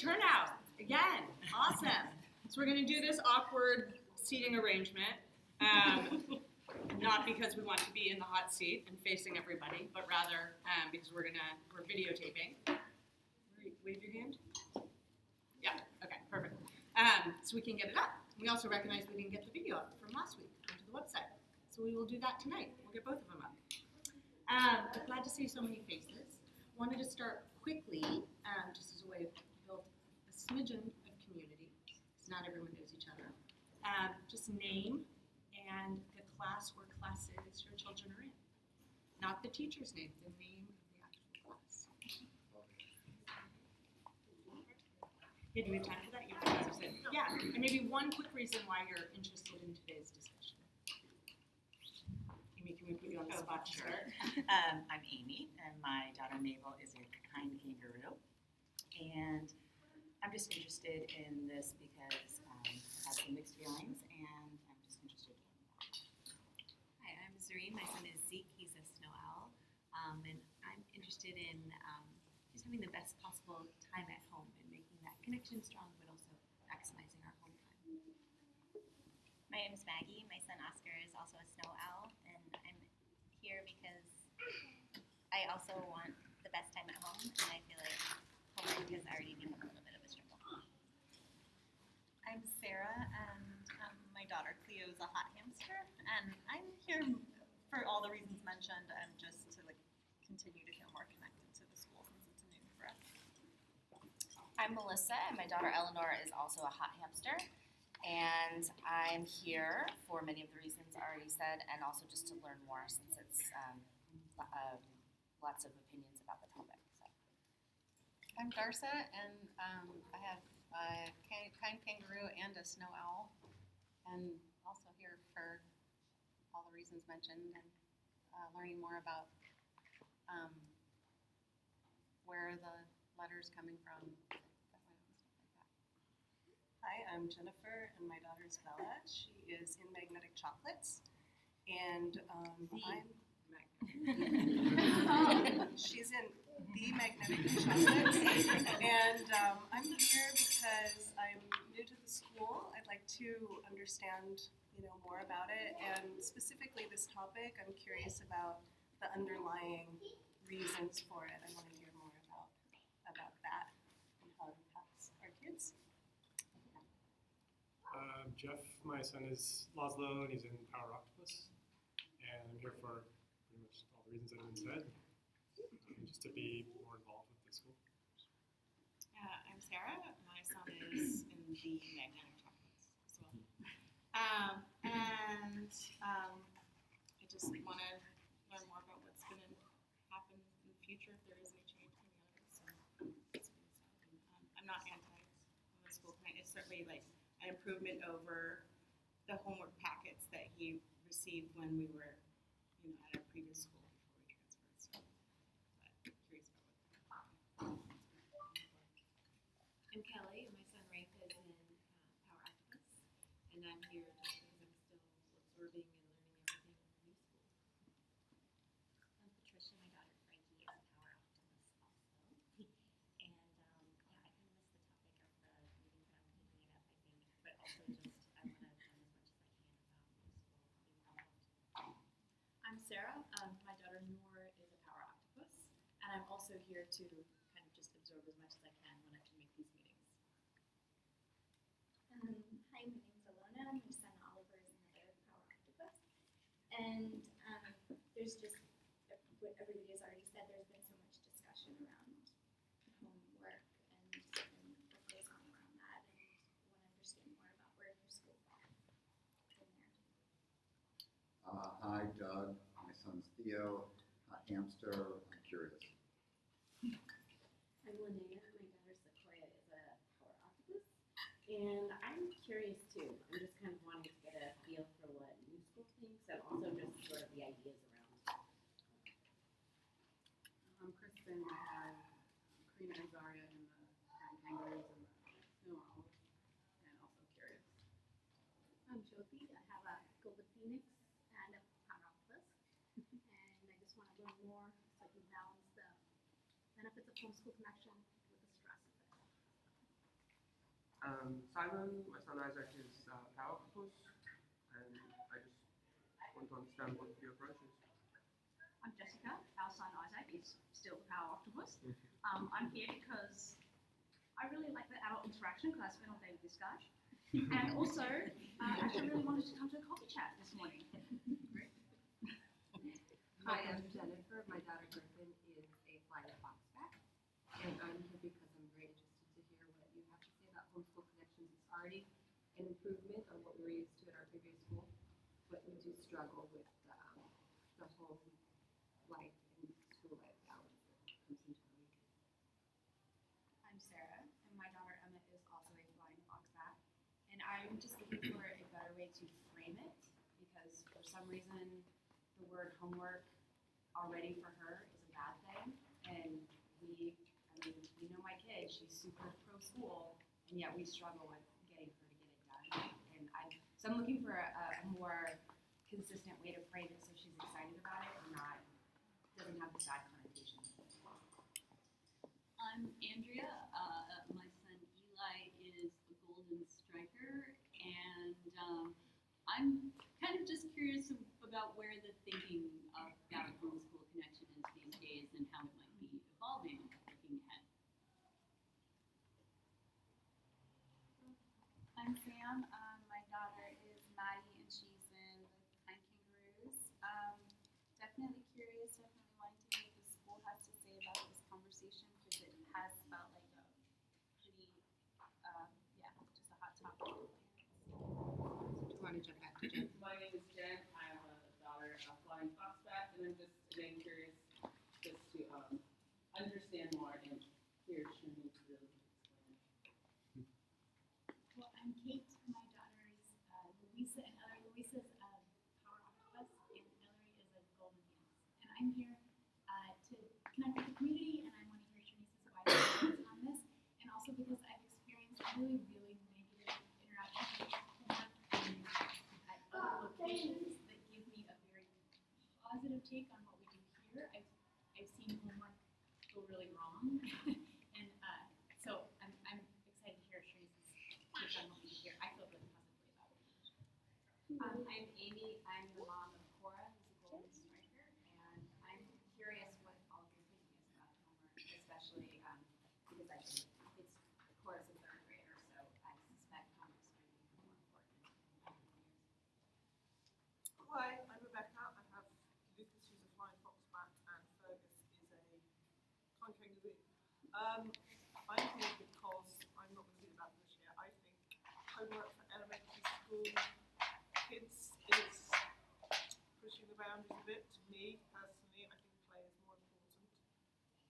turnout again. Awesome. So we're going to do this awkward seating arrangement. Not because we want to be in the hot seat and facing everybody, but rather because we're videotaping. Wave your hand. Yeah. Okay. Perfect. So we can get it up. We also recognize we didn't get the video up from last week onto the website, so we will do that tonight. We'll get both of them up. But glad to see so many faces. Wanted to start quickly, just as a way of build a smidgen of community. So not everyone knows each other. Just name and the class or classes your children are in. Not the teacher's name, the name of the actual class. Yeah, do we have time for that? Yeah, and maybe one quick reason why you're interested in today's discussion. Amy, can we put you on the spot to start? I'm Amy, and my daughter Mabel is a kind kangaroo. And I'm just interested in this because I have some mixed feelings, and I'm just interested in more. Hi, I'm Zareen. My son is Zeke. He's a snow owl. And I'm interested in just having the best possible time at home and making that connection strong, but also maximizing our home time. My name is Maggie. My son Oscar is also a snow owl, and I'm here because I also want the best time at home, and I feel like homework has already become a little bit of a struggle. I'm Sarah, and my daughter Cleo is a hot hamster, and I'm here for all the reasons mentioned, and just to continue to feel more connected to the school since it's new for us. I'm Melissa, and my daughter Eleanor is also a hot hamster. And I'm here for many of the reasons already said, and also just to learn more since it's lots of opinions about the topic. So. I'm Darsa, and I have a kind kangaroo and a snow owl, and also here for all the reasons mentioned and learning more about where the letter's coming from. Hi, I'm Jennifer, and my daughter's Bella. She is in Magnetic Chocolates, and she's in the Magnetic Chocolates, and I'm here because I'm new to the school. I'd like to understand, more about it, and specifically this topic. I'm curious about the underlying reasons for it. I want to hear more about that and how it impacts our kids. Jeff, my son is Laszlo, and he's in Power Octopus, and I'm here for pretty much all the reasons that have been said, just to be more involved with the school. I'm Sarah. My son is in the Magnetic Chocolates as well. I just want to learn more about what's going to happen in the future if there is any change coming out of this. I'm not anti the school plan. It's certainly an improvement over the homework packets that he received when we were, at our previous school before we transferred. So, curious about what I'm Kelly, and my son Rafe is in Power Octopus, and I'm here just because I'm still absorbing and learning everything in new school. I'm Patricia. My daughter Frankie is a Power Octopus also. And I kind of missed the topic of the meeting, but I'm keeping it up, I think. But also just I want to learn as much as I can about new school, be involved. I'm Sarah. My daughter Noor is a Power Octopus, and I'm also here to kind of just absorb as much as I can when I can make these meetings. Hi, my name's Alona. My son Oliver is another Power Octopus, and there's just what everybody has already said. There's been so much discussion around homework and what goes on around that, and want to understand more about where your school falls in there. Hi, Doug. My son's Theo, a hamster. I'm curious. I'm Linnea. My daughter Sequoia is a Power Octopus, and I'm curious too. I'm just kind of wanting to get a feel for what new school thinks, and also just sort of the ideas around. I'm Kristen. I have Karina and Zaria in the kangaroos and the snow owls, and also curious. I'm Jyoti. I have a golden phoenix and a Power Octopus, and I just want to learn more so I can balance the benefits of homeschool connection with the stress of it. Simon, my son Isaac is Power Octopus, and I just want to understand what your approach is. I'm Jessica. Our son Isaac is still the Power Octopus. I'm here because I really like the adult interaction because I spent all day with this guy. And also, I actually really wanted to come to a coffee chat this morning. Hi, I'm Jennifer. My daughter Griffin is a flying foxback, and I'm here because I'm very interested to hear what you have to say about Homeschool Connections. It's already an improvement on what we were used to at our previous school, but we do struggle with the home life and school life balance that comes into our weekend. I'm Sarah, and my daughter Emma is also a flying foxback. And I'm just looking for a better way to frame it because for some reason the word homework already for her is a bad thing. And we know my kid, she's super pro school, and yet we struggle with getting her to get it done. And so I'm looking for a more consistent way to frame it so she's excited about it and doesn't have this bad connotation. I'm Andrea. My son Eli is a golden striker, and I'm kind of just curious about where the thinking about Homeschool Connection is these days and how it might be evolving looking ahead. I'm Sam. My daughter is Maddie, and she's in the Kind Kangaroos. Definitely curious, definitely wanting to hear what the school has to say about this conversation because it has felt like a pretty, just a hot topic. Do you want to jump back to Jen? My name is Jen. I have a daughter, a flying foxback, and I'm just again curious just to understand more and hear Shanice really explain. Well, I'm Kate. My daughter is Louisa, and Louisa's Power Octopus, and Ellery is a Golden Hands. And I'm here to connect with the community, and I want to hear Shanice's wider thoughts on this, and also because I've experienced really, really negative interactions with homework at other locations that give me a very positive take on what we do here. I've seen homework go really wrong, and so I'm excited to hear Shanice's take on what we do here. I feel really positively about it. I'm Amy. I'm the mom of Cora, who's a golden striker, and I'm curious what all of your thinking is about homework, especially because Cora's a third grader, so I suspect homework's going to be more important in coming years. Hi, I'm Rebecca. I have Lucas, who's a flying foxback, and Fergus is a kind kangaroo. I'm here because I'm not going to be about this yet. I think homework for elementary school kids is pushing the boundaries a bit. To me personally, I think play is more important,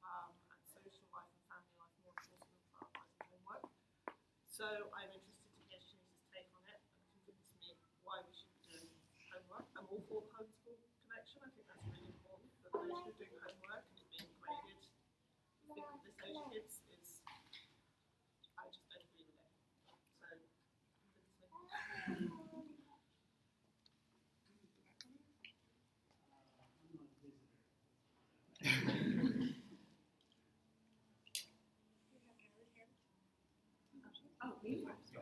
and social life and family life more important than prioritising homework. So I'm interested to hear Shanice's take on it and convince me why we should do homework. I'm all for Homeschool Connection. I think that's really important that those who are doing homework and being graded think that this age kids is, I just don't agree with it. So convince me. Oh, me first.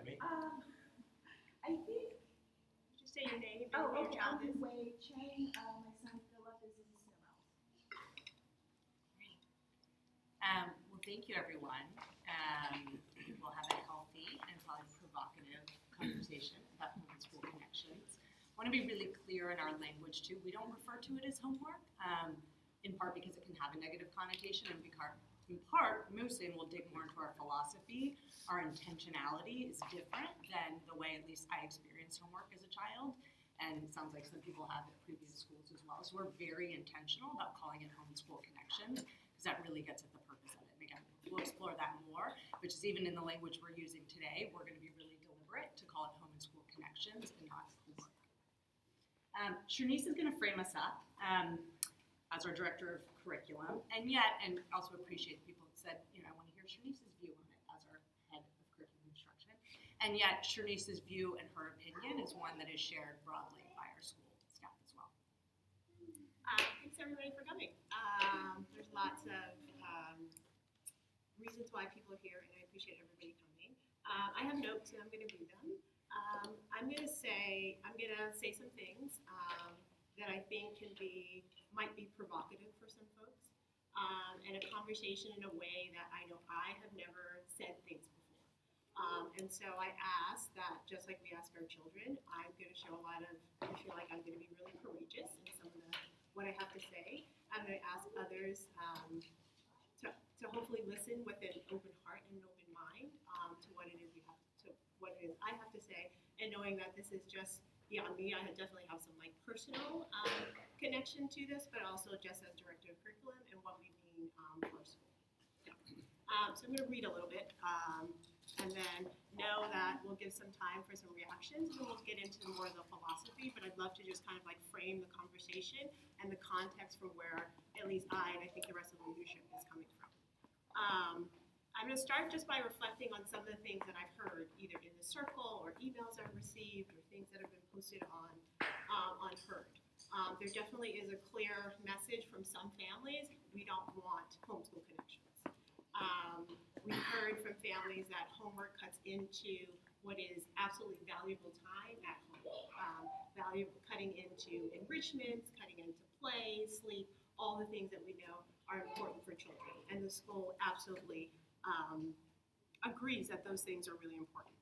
I think. Just say your name and Oh, who your okay. child I'm is. Wei Chang. My son Philip is in the snow elf. Well, thank you, everyone. We'll have a healthy and probably provocative conversation about Homeschool Connections. I want to be really clear in our language, too. We don't refer to it as homework, in part because it can have a negative connotation, and in part, mostly, and we'll dig more into our philosophy, our intentionality is different than the way at least I experienced homework as a child, and it sounds like some people have at previous schools as well. So we're very intentional about calling it Homeschool Connections, because that really gets at the purpose of it. And again, we'll explore that more, which is even in the language we're using today, we're going to be really deliberate to call it Homeschool Connections and not homework. Shanice is going to frame us up as our director of curriculum, and also appreciate people who said, I want to hear Shanice's view on it as our head of curriculum instruction. And yet, Shanice's view and her opinion is one that is shared broadly by our school staff as well. Thanks everybody for coming. There's lots of reasons why people are here, and I appreciate everybody coming. I have notes and I'm going to read them. I'm going to say some things that I think might be provocative for some folks, and a conversation in a way that I know I have never said things before. And so I ask that, just like we ask our children, I'm going to show I feel like I'm going to be really courageous in some of what I have to say. I'm going to ask others to hopefully listen with an open heart and an open mind to what it is I have to say, and knowing that this is just beyond me. I definitely have some personal connection to this, but also just as director of curriculum and what we mean for our school. So I'm going to read a little bit, and then know that we'll give some time for some reactions, and we'll get into more of the philosophy. But I'd love to just kind of frame the conversation and the context from where at least I, and I think the rest of the leadership, is coming from. I'm going to start just by reflecting on some of the things that I've heard, either in the circle or emails I've received or things that have been posted on Heard. There definitely is a clear message from some families: we don't want homeschool connections. We've heard from families that homework cuts into what is absolutely valuable time at home, cutting into enrichments, cutting into play, sleep, all the things that we know are important for children, and the school absolutely agrees that those things are really important.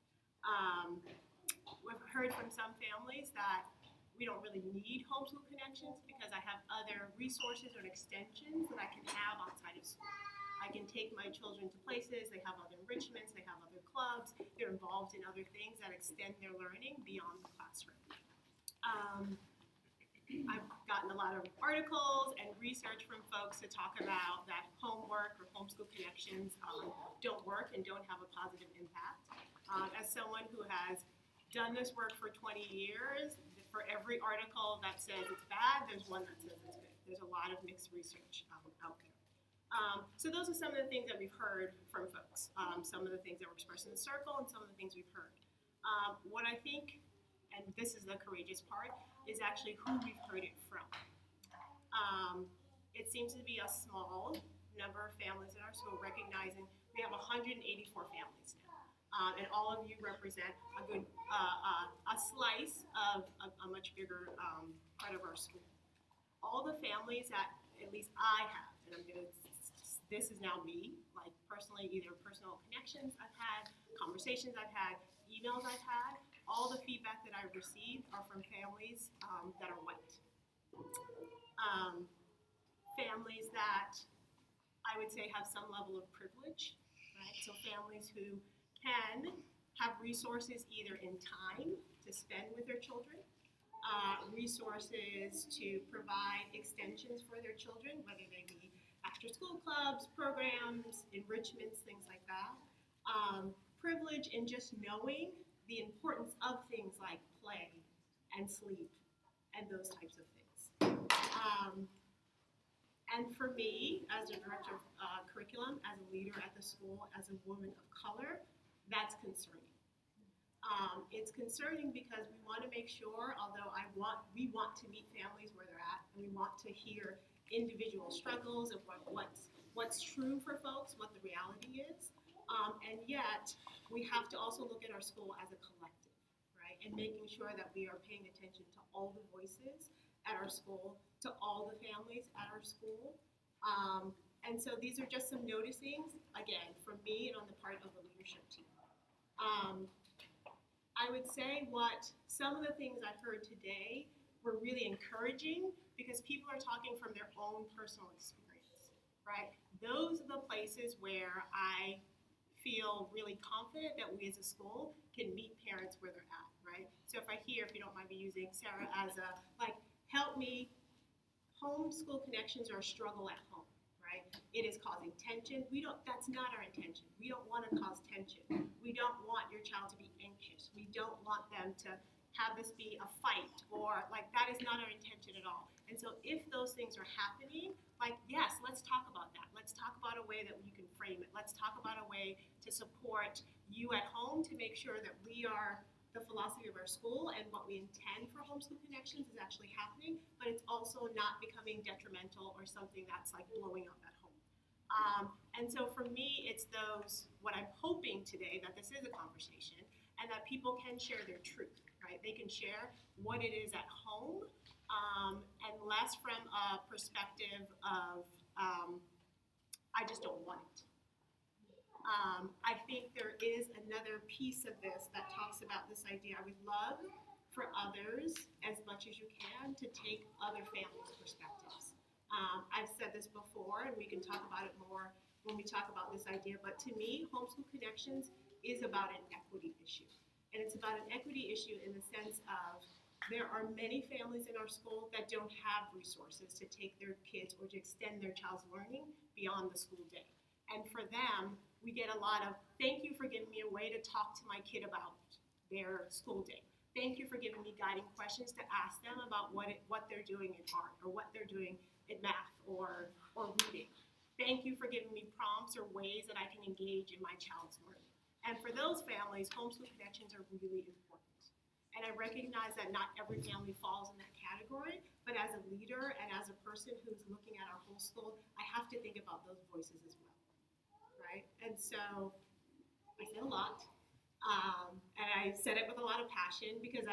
We've heard from some families that we don't really need homeschool connections because I have other resources or extensions that I can have outside of school. I can take my children to places, they have other enrichments, they have other clubs, they're involved in other things that extend their learning beyond the classroom. I've gotten a lot of articles and research from folks to talk about that homework or homeschool connections don't work and don't have a positive impact. As someone who has done this work for 20 years, for every article that says it's bad, there's one that says it's good. There's a lot of mixed research out there. So those are some of the things that we've heard from folks, some of the things that were expressed in the circle and some of the things we've heard. What I think, and this is the courageous part, is actually who we've heard it from. It seems to be a small number of families in our school, recognizing we have 184 families now, and all of you represent a good a slice of a much bigger part of our school. All the families that at least I have, and this is now me, personally, either personal connections I've had, conversations I've had, emails I've had, all the feedback that I've received are from families that are white. Families that I would say have some level of privilege, right? So families who can have resources either in time to spend with their children, resources to provide extensions for their children, whether they be after-school clubs, programs, enrichments, things like that. Privilege in just knowing the importance of things like play and sleep and those types of things. And for me, as a director of curriculum, as a leader at the school, as a woman of color, that's concerning. It's concerning because we want to make sure, although we want to meet families where they're at, and we want to hear individual struggles of what's true for folks, what the reality is, and yet we have to also look at our school as a collective, right? And making sure that we are paying attention to all the voices at our school, to all the families at our school. And so these are just some noticings, again, from me and on the part of the leadership team. I would say some of the things I've heard today were really encouraging because people are talking from their own personal experience, right? Those are the places where I feel really confident that we as a school can meet parents where they're at, right? So if you don't mind me using Sarah as help me, homeschool connections are a struggle at home, right? It is causing tension. That's not our intention. We don't want to cause tension. We don't want your child to be anxious. We don't want them to have this be a fight or that is not our intention at all. And so if those things are happening, yes, let's talk about that. Let's talk about a way that you can frame it. Let's talk about a way to support you at home to make sure that the philosophy of our school and what we intend for homeschool connections is actually happening, but it's also not becoming detrimental or something that's blowing up at home. And so for me, it's those, what I'm hoping today, that this is a conversation and that people can share their truth, right? They can share what it is at home, and less from a perspective of, I just don't want it. I think there is another piece of this that talks about this idea. I would love for others, as much as you can, to take other families' perspectives. I've said this before, and we can talk about it more when we talk about this idea, but to me, Homeschool Connections is about an equity issue. And it's about an equity issue in the sense of there are many families in our school that don't have resources to take their kids or to extend their child's learning beyond the school day. And for them, we get a lot of, thank you for giving me a way to talk to my kid about their school day. Thank you for giving me guiding questions to ask them about what they're doing in art or what they're doing in math or reading. Thank you for giving me prompts or ways that I can engage in my child's learning. And for those families, Homeschool Connections are really important. And I recognize that not every family falls in that category, but as a leader and as a person who's looking at our whole school, I have to think about those voices as well, right? And so I say a lot, and I said it with a lot of passion because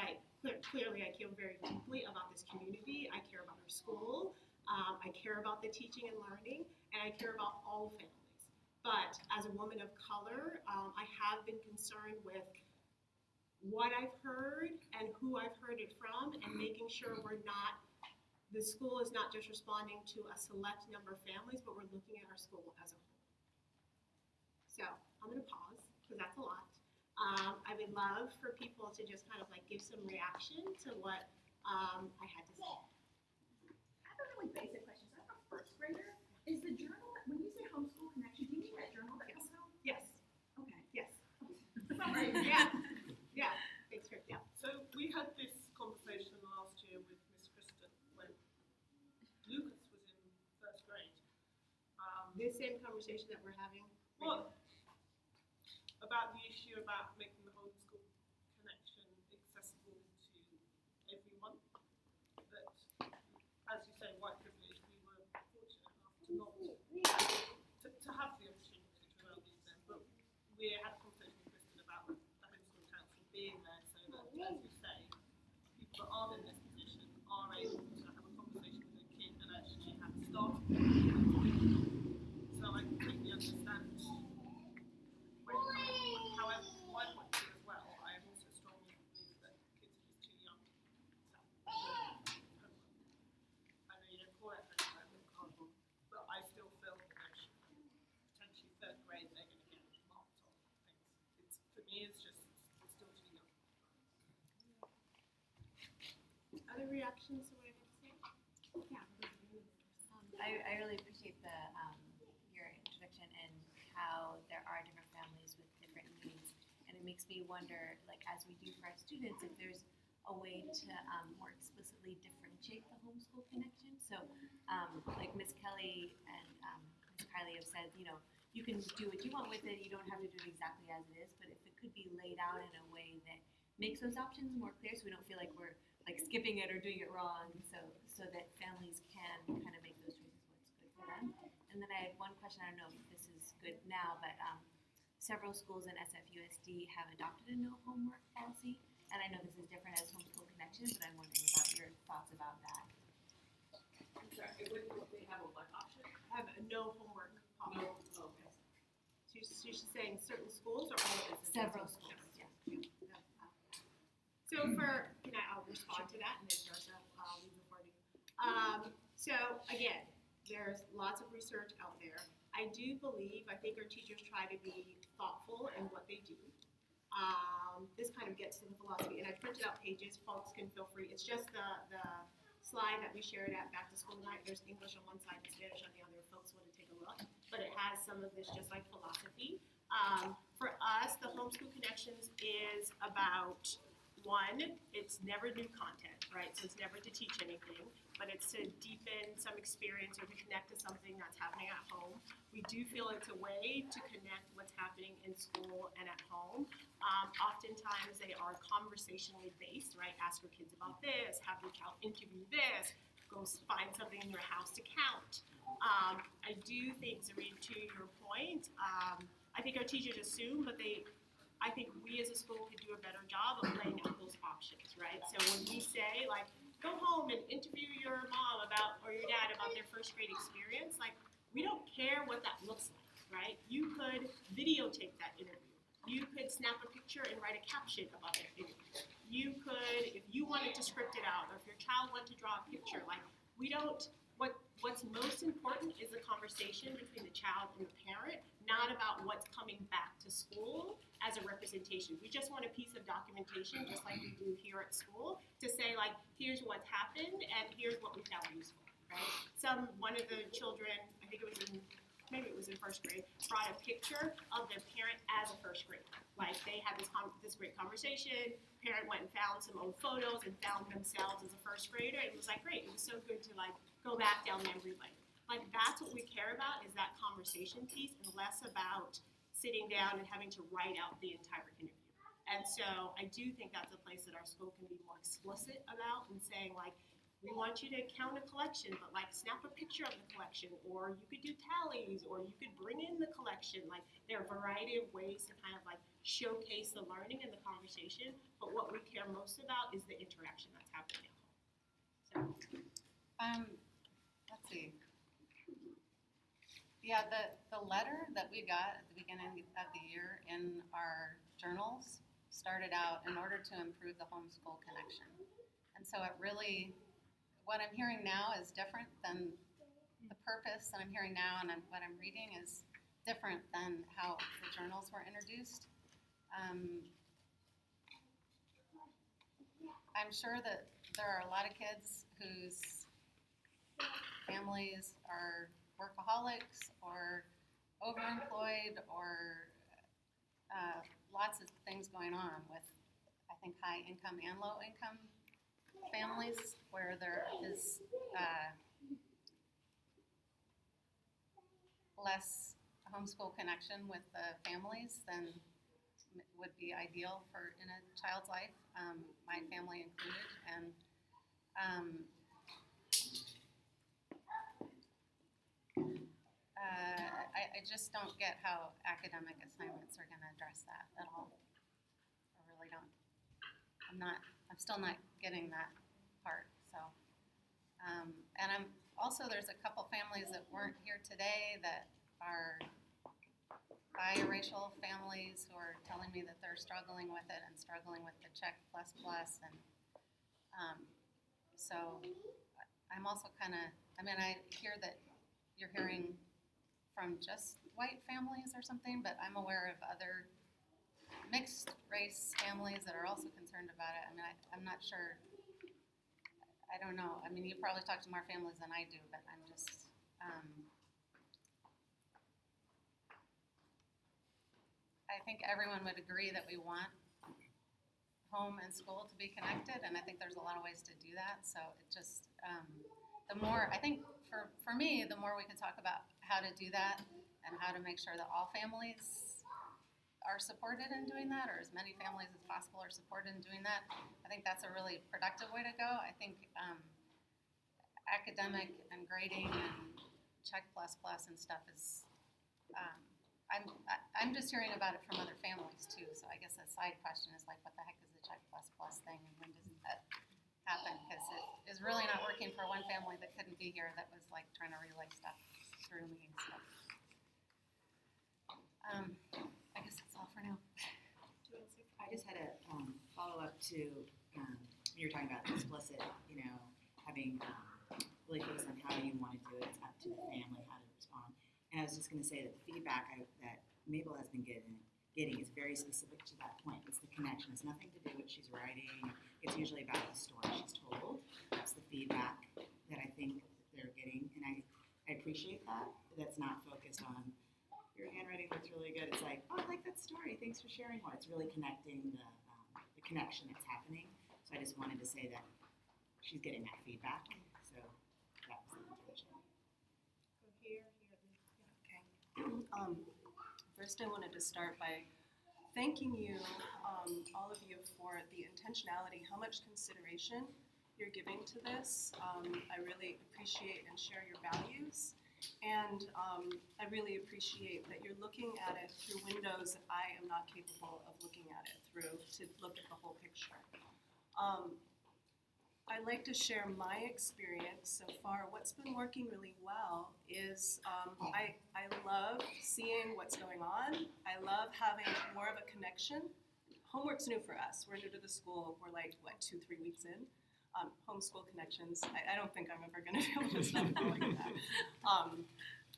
clearly I care very deeply about this community. I care about our school. I care about the teaching and learning, and I care about all families. But as a woman of color, I have been concerned with what I've heard and who I've heard it from, and making sure the school is not just responding to a select number of families, but we're looking at our school as a whole. So I'm gonna pause, because that's a lot. I would love for people to just kind of like give some reaction to what I had to say. I have a really basic question. So I'm a first grader. Is the journal, when you say Homeschool Connection, do you mean that journal that comes out? Yes. Okay. Yes. Sorry. Yeah. Thanks for, yeah. So we had this conversation last year with Miss Kristen when Lucas was in first grade. This same conversation that we're having. Well, about the issue about making the Homeschool Connection accessible to everyone. That, as you say, white privilege, we were fortunate enough to not to have the opportunity to avail these then. But we had a conversation with Kristen about the Homeschool Council being there so that, as you say, people that aren't in this position are able to have a conversation with their kid and actually have a starting point. So I completely understand. However, my point of view as well, I also strongly believe that kids are just too young to have homework. I know you don't call it homework, but I still feel that they should, potentially third grade, they're going to get marks on things. For me, it's still too young. Other reactions to what I had to say? Yeah. I really appreciate your introduction and how there are different families with different needs, and it makes me wonder, like as we do for our students, if there's a way to more explicitly differentiate the Homeschool Connection. So, like Ms. Kelly and Ms. Kylie have said, you can do what you want with it. You don't have to do it exactly as it is, but if it could be laid out in a way that makes those options more clear, so we don't feel like we're like skipping it or doing it wrong, so that families can kind of make those choices what's good for them. And then I had one question. I don't know if this is good now, but several schools in SFUSD have adopted a no homework policy, and I know this is different as Homeschool Connection, but I'm wondering about your thoughts about that. I'm sorry, they have a what option? Have a no homework policy. No, okay. She's saying certain schools or all of it? Several schools, yeah. So I'll respond to that, and then Darsa, leave the floor to you. So again, there's lots of research out there. I think our teachers try to be thoughtful in what they do. This kind of gets to the philosophy, and I printed out pages, folks can feel free. It's just the slide that we shared at Back to School Night. There's English on one side and Spanish on the other, if folks want to take a look. But it has some of this just like philosophy. For us, the Homeschool Connections is about, one, it's never new content, right? So it's never to teach anything, but it's to deepen some experience or to connect to something that's happening at home. We do feel it's a way to connect what's happening in school and at home. Oftentimes they are conversationally based, right? Ask your kids about this, have your child interview this, go find something in your house to count. I do think, Zareen, to your point, I think our teachers assume, but I think we as a school could do a better job of laying out those options, right? So when we say, like, go home and interview your mom or your dad about their first grade experience, like, we don't care what that looks like, right? You could videotape that interview. You could snap a picture and write a caption about that interview. You could, if you wanted to script it out, or if your child wanted to draw a picture, like, what's most important is the conversation between the child and the parent, not about what's coming back to school as a representation. We just want a piece of documentation, just like we do here at school, to say, like, here's what's happened and here's what we found useful, right? One of the children, I think maybe it was in first grade, brought a picture of their parent as a first grader. Like, they had this great conversation, parent went and found some old photos and found themselves as a first grader. It was like, great, it was so good to, like, go back down memory lane. Like, that's what we care about, is that conversation piece, and less about sitting down and having to write out the entire interview. And so I do think that's a place that our school can be more explicit about, and saying, like, we want you to count a collection, but, like, snap a picture of the collection, or you could do tallies, or you could bring in the collection. Like, there are a variety of ways to kind of, like, showcase the learning and the conversation, but what we care most about is the interaction that's happening at home. So. Let's see. Yeah, the letter that we got at the beginning of the year in our journals started out in order to improve the homeschool connection. And so it really, what I'm hearing now is different than the purpose that I'm hearing now, and what I'm reading is different than how the journals were introduced. I'm sure that there are a lot of kids whose families are workaholics or overemployed or lots of things going on with, I think, high income and low income families where there is less homeschool connection with the families than would be ideal for in a child's life, my family included. And I just don't get how academic assignments are going to address that at all. I really don't. I'm still not getting that part. So, and I'm also, there's a couple families that weren't here today that are biracial families who are telling me that they're struggling with it and struggling with the Czech ++. And so I'm also kind of, I hear that you're hearing from just white families or something, but I'm aware of other mixed race families that are also concerned about it. I'm not sure. I don't know. You probably talk to more families than I do, but I'm just, I think everyone would agree that we want home and school to be connected, and I think there's a lot of ways to do that. So it just, the more, I think for me, the more we can talk about how to do that and how to make sure that all families are supported in doing that, or as many families as possible are supported in doing that, I think that's a really productive way to go. I think academic and grading and Czech ++ and stuff is, I'm just hearing about it from other families too, so I guess a side question is, like, what the heck is the Czech ++ thing, and when doesn't that happen? Because it is really not working for one family that couldn't be here that was, like, trying to relay stuff through me. So I guess that's all for now. I just had a follow-up to when you were talking about explicit, having really focus on how you want to do it. It's up to the family how to respond. And I was just going to say that the feedback that Mabel has been getting is very specific to that point. It's the connection. It's nothing to do with what she's writing. It's usually about the story she's told. That's the feedback that I think they're getting. And I appreciate that. That's not focused on your handwriting looks really good. It's like, oh, I like that story. Thanks for sharing more. It's really connecting the connection that's happening. So I just wanted to say that she's getting that feedback. So that was the intention. Here. Okay. First, I wanted to start by thanking you, all of you, for the intentionality, how much consideration you're giving to this. I really appreciate and share your values. And I really appreciate that you're looking at it through windows that I am not capable of looking at it through, to look at the whole picture. I'd like to share my experience so far. What's been working really well is I love seeing what's going on. I love having more of a connection. Homework's new for us. We're new to the school. We're like, what, 2-3 weeks in? Homeschool connections. I don't think I'm ever going to be able to stop calling it that.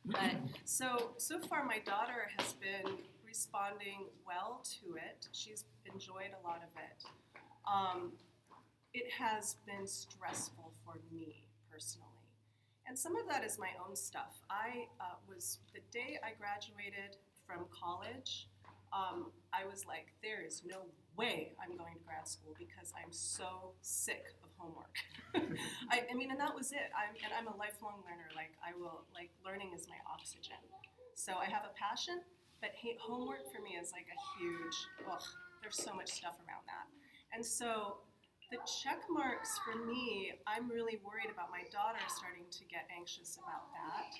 But so far, my daughter has been responding well to it. She's enjoyed a lot of it. It has been stressful for me personally, and some of that is my own stuff. I was the day I graduated from college. I was like, there is no way I'm going to grad school because I'm so sick of homework. I mean, and that was it. I'm a lifelong learner. Learning is my oxygen. So I have a passion, but homework for me is like a huge, there's so much stuff around that. And so the check marks for me, I'm really worried about my daughter starting to get anxious about that.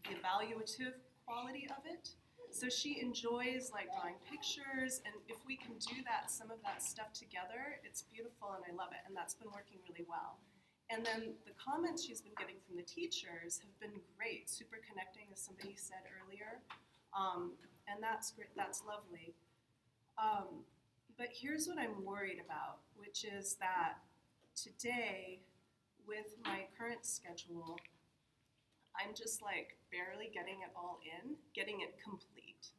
The evaluative quality of it. So she enjoys like drawing pictures, and if we can do that, some of that stuff together, it's beautiful and I love it, and that's been working really well. And then the comments she's been getting from the teachers have been great, super connecting, as somebody said earlier, and that's great, that's lovely. But here's what I'm worried about, which is that today, with my current schedule, I'm just like barely getting it all in, getting it complete.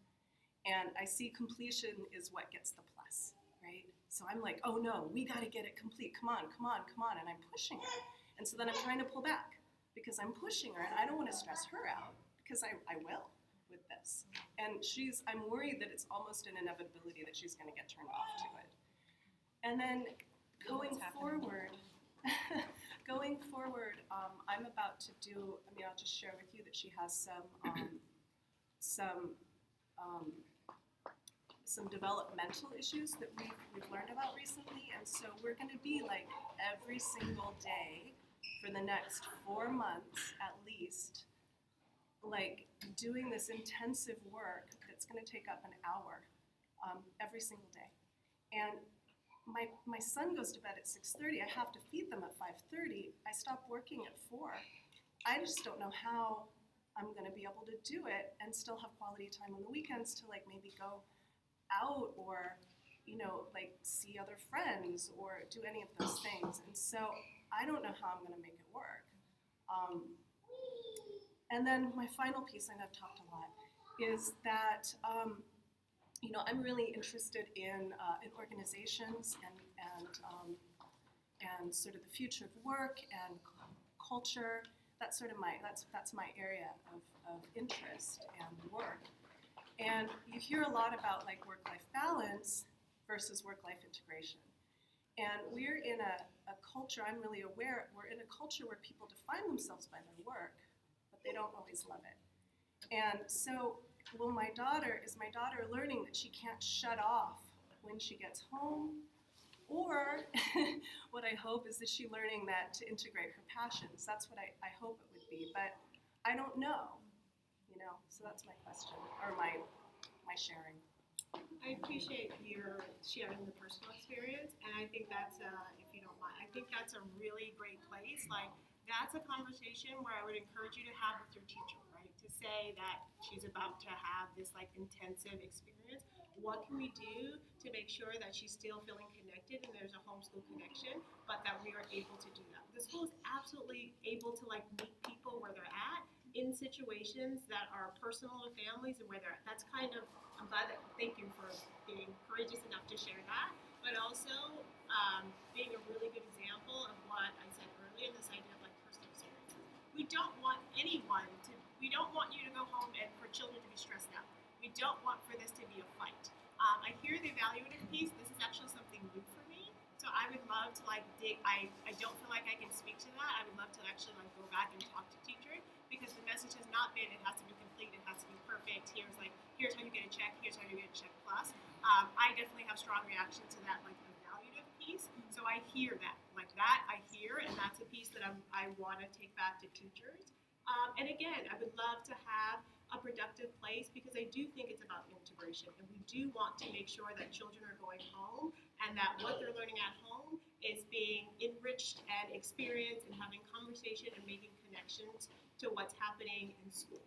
And I see completion is what gets the plus, right? So I'm like, oh no, we gotta get it complete, come on, come on, come on, and I'm pushing her. And so then I'm trying to pull back because I'm pushing her and I don't wanna stress her out because I will with this. And I'm worried that it's almost an inevitability that she's gonna get turned off to it. And then going forward, I'm about to do, I'll just share with you that she has some developmental issues that we've learned about recently, and so we're gonna be like every single day for the next 4 months at least, like doing this intensive work that's gonna take up an hour every single day. And my son goes to bed at 6:30. I have to feed them at 5:30. I stop working at 4. I just don't know how I'm going to be able to do it and still have quality time on the weekends to like maybe go out or, like see other friends or do any of those things. And so I don't know how I'm going to make it work. And then my final piece, I know I've talked a lot, is that I'm really interested in organizations and sort of the future of work and culture. That's sort of that's my area of interest and work. And you hear a lot about like work-life balance versus work-life integration. And we're in a culture, I'm really aware, we're in a culture where people define themselves by their work, but they don't always love it. And so, my daughter learning that she can't shut off when she gets home? Or what I hope is she learning that to integrate her passions. That's what I hope it would be, but I don't know, so that's my question, or my sharing. I appreciate your sharing the personal experience, and I think that's, if you don't mind, I think that's a really great place. Like, that's a conversation where I would encourage you to have with your teacher, right? To say that she's about to have this like intensive experience. What can we do to make sure that she's still feeling connected and there's a homeschool connection, but that we are able to do that? The school is absolutely able to like meet people where they're at in situations that are personal to families and where they're at. That's kind of, I'm glad that, thank you for being courageous enough to share that, but also being a really good example of what I said earlier, this idea of like personal experiences. We don't want we don't want you to go home and for children to be stressed out. We don't want for this to be a fight. I hear the evaluative piece. This is actually something new for me. So I would love to like dig, I don't feel like I can speak to that. I would love to actually like go back and talk to teachers because the message has not been it has to be complete, it has to be perfect. Here's how you get a check, here's how you get a check plus. I definitely have strong reaction to that like evaluative piece. piece. So I hear that, like that I hear, and that's a piece that I want to take back to teachers. And again, I would love to have a productive place because I do think it's about integration, and we do want to make sure that children are going home and that what they're learning at home is being enriched and experienced and having conversation and making connections to what's happening in school,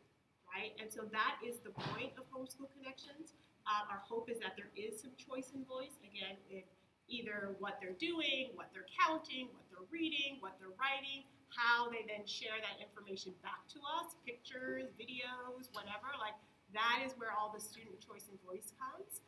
right? And so that is the point of Homeschool Connections. Our hope is that there is some choice and voice, again, in either what they're doing, what they're counting, what they're reading, what they're writing, how they then share that information back to us, pictures, videos, whatever. Like, that is where all the student choice and voice comes.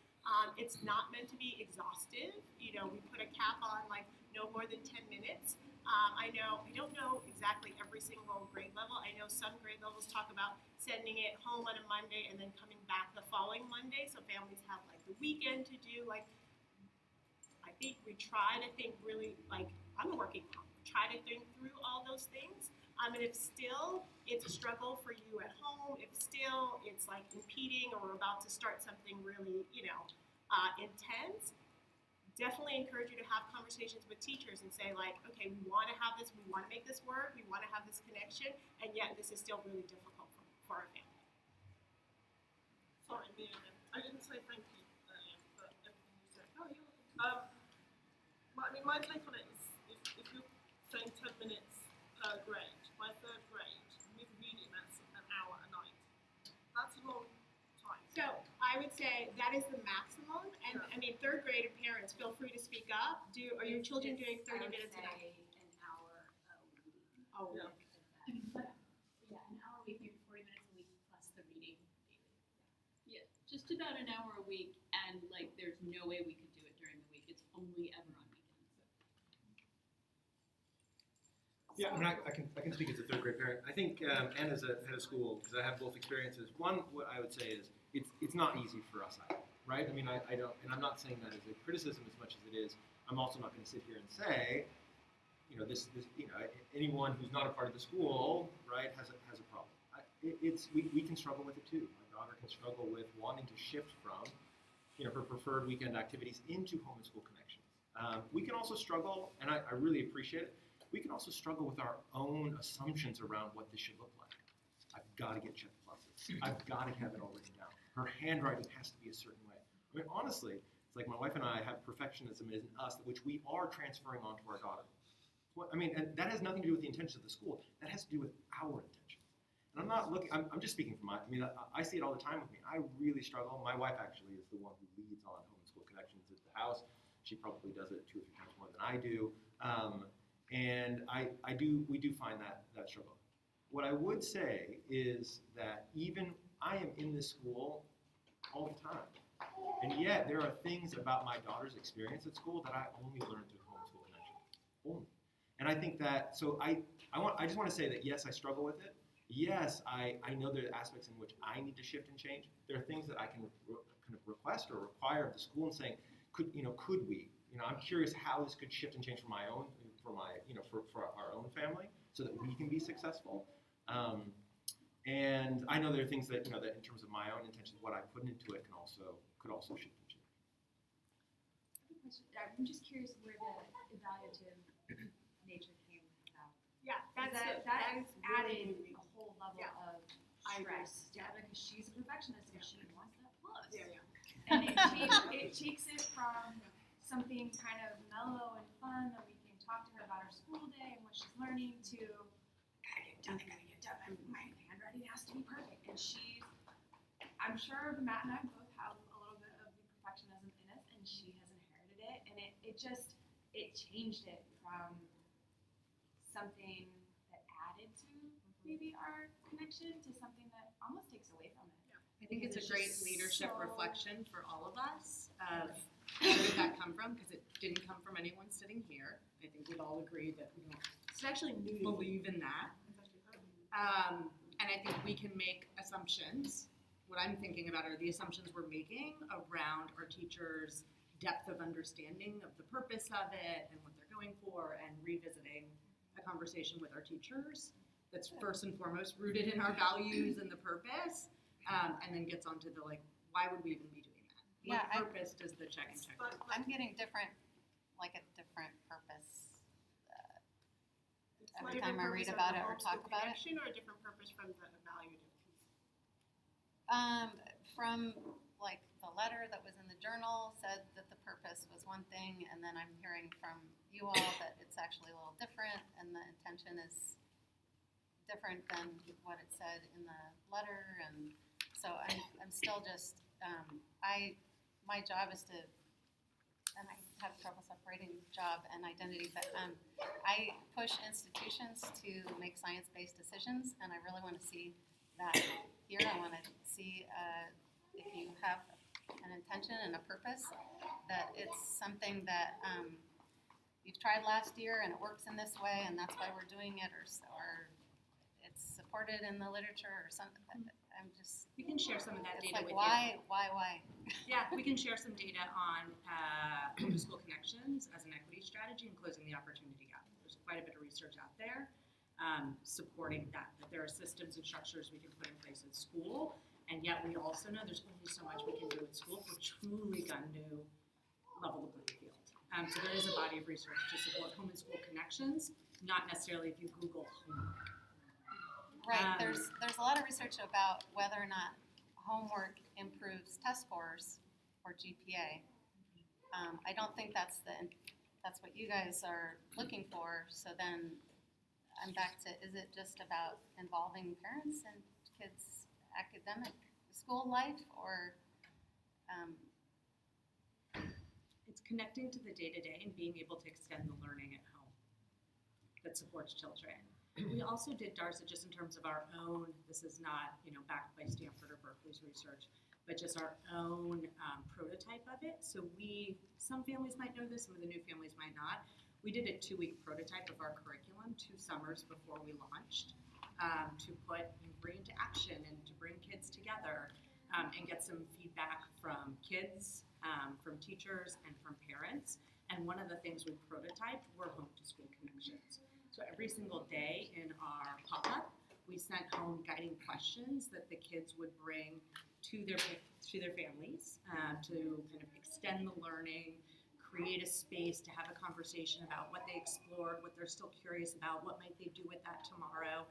It's not meant to be exhaustive. You know, we put a cap on, like, no more than 10 minutes. I don't know exactly every single grade level. I know some grade levels talk about sending it home on a Monday and then coming back the following Monday, so families have, like, the weekend to do, like, I think we try to think really, like, I'm a working mom, try to think through all those things. And if still it's a struggle for you at home, if still it's like impeding or we're about to start something really, intense, definitely encourage you to have conversations with teachers and say, like, okay, we want to have this, we want to make this work, we want to have this connection, and yet this is still really difficult for our family. Sorry, me again. I didn't say thank you earlier for everything you said. Oh, you're welcome. My take on it is if you're saying 10 minutes per grade, my third grade, with reading, that's an hour a night. That's a long time. So I would say that is the maximum, and I mean, third grade parents, feel free to speak up. Are your children doing 30 minutes a day? An hour a week. Oh, yeah. Yeah, an hour a week, maybe 40 minutes a week plus the reading daily. Yeah, just about an hour a week, and like, there's no way we could do it during the week. It's only ever on weekends. Yeah, I mean, I can speak as a third grade parent. I think, and as a head of school, because I have both experiences. One, what I would say is it's not easy for us either, right? I mean, I don't, and I'm not saying that as a criticism as much as it is. I'm also not going to sit here and say, anyone who's not a part of the school, right, has a problem. We can struggle with it too. My daughter can struggle with wanting to shift from, her preferred weekend activities into home and school connections. We can also struggle, and I really appreciate it. We can also struggle with our own assumptions around what this should look like. I've got to get check pluses. I've got to have it all written down. Her handwriting has to be a certain way. I mean, honestly, it's like my wife and I have perfectionism in us, which we are transferring onto our daughter. And that has nothing to do with the intentions of the school. That has to do with our intentions. And I'm not looking, I'm just speaking from I see it all the time with me. I really struggle. My wife actually is the one who leads on homeschool connections at the house. She probably does it 2 or 3 times more than I do. And we do find that struggle. What I would say is that even I am in this school all the time. And yet there are things about my daughter's experience at school that I only learned through homeschool connections. Only. And I think that, so I just want to say that yes, I struggle with it. Yes, I know there are aspects in which I need to shift and change. There are things that I can kind of request or require of the school and saying, could we? I'm curious how this could shift and change for our own family so that we can be successful. And I know there are things that, that in terms of my own intentions, what I put into it could also shift and change. I'm just curious where the evaluative nature came about. Yeah, that is added really a whole level of stress. Yeah, because she's a perfectionist and she wants that plus. Yeah. And it takes it from something kind of mellow and fun that we can talk to her about her school day and what she's learning to, I gotta get done, my handwriting has to be perfect. And I'm sure Matt and I both have a little bit of the perfectionism in us, and she has inherited it, and it changed it from something that added to maybe our connection to something that almost takes away from it. I think it's a great leadership reflection for all of us of where did that come from, because it didn't come from anyone sitting here. I think we'd all agree that we don't believe in that. And I think we can make assumptions. What I'm thinking about are the assumptions we're making around our teachers' depth of understanding of the purpose of it and what they're going for, and revisiting a conversation with our teachers that's first and foremost rooted in our values and the purpose, and then gets onto the why would we even be doing that? What purpose does the check and check? I'm getting different like a different purpose. It's Every not a time I different read purpose of about the it or homeschool talk about it. connection, or a different purpose from the evaluative piece? From like the letter that was in the journal said that the purpose was one thing, and then I'm hearing from you all that it's actually a little different, and the intention is different than what it said in the letter, and so I'm still just my job is to, and I have trouble separating job and identity, but I push institutions to make science-based decisions, and I really want to see that here. I want to see if you have an intention and a purpose, that it's something that you've tried last year and it works in this way, and that's why we're doing it, or it's supported in the literature or something. I'm just. We can share some of that It's data like with why? Yeah, we can share some data on homeschool connections as an equity strategy and closing the opportunity gap. There's quite a bit of research out there supporting that there are systems and structures we can put in place at school, and yet we also know there's only so much we can do at school if we're truly going to level the playing field. So there is a body of research to support home and school connections, not necessarily if you Google homework. Right. There's a lot of research about whether or not homework improves test scores or GPA. I don't think that's what you guys are looking for. So then I'm back to, is it just about involving parents and kids' academic school life, or It's connecting to the day-to-day and being able to extend the learning at home that supports children. We also did DARSA just in terms of our own, this is not, backed by Stanford or Berkeley's research, but just our own prototype of it. So some families might know this, some of the new families might not. We did a 2-week prototype of our curriculum 2 summers before we launched to bring into action and to bring kids together and get some feedback from kids, from teachers, and from parents. And one of the things we prototyped were home-to-school connections. So every single day in our pop-up, we sent home guiding questions that the kids would bring to their families to kind of extend the learning, create a space to have a conversation about what they explored, what they're still curious about, what might they do with that tomorrow.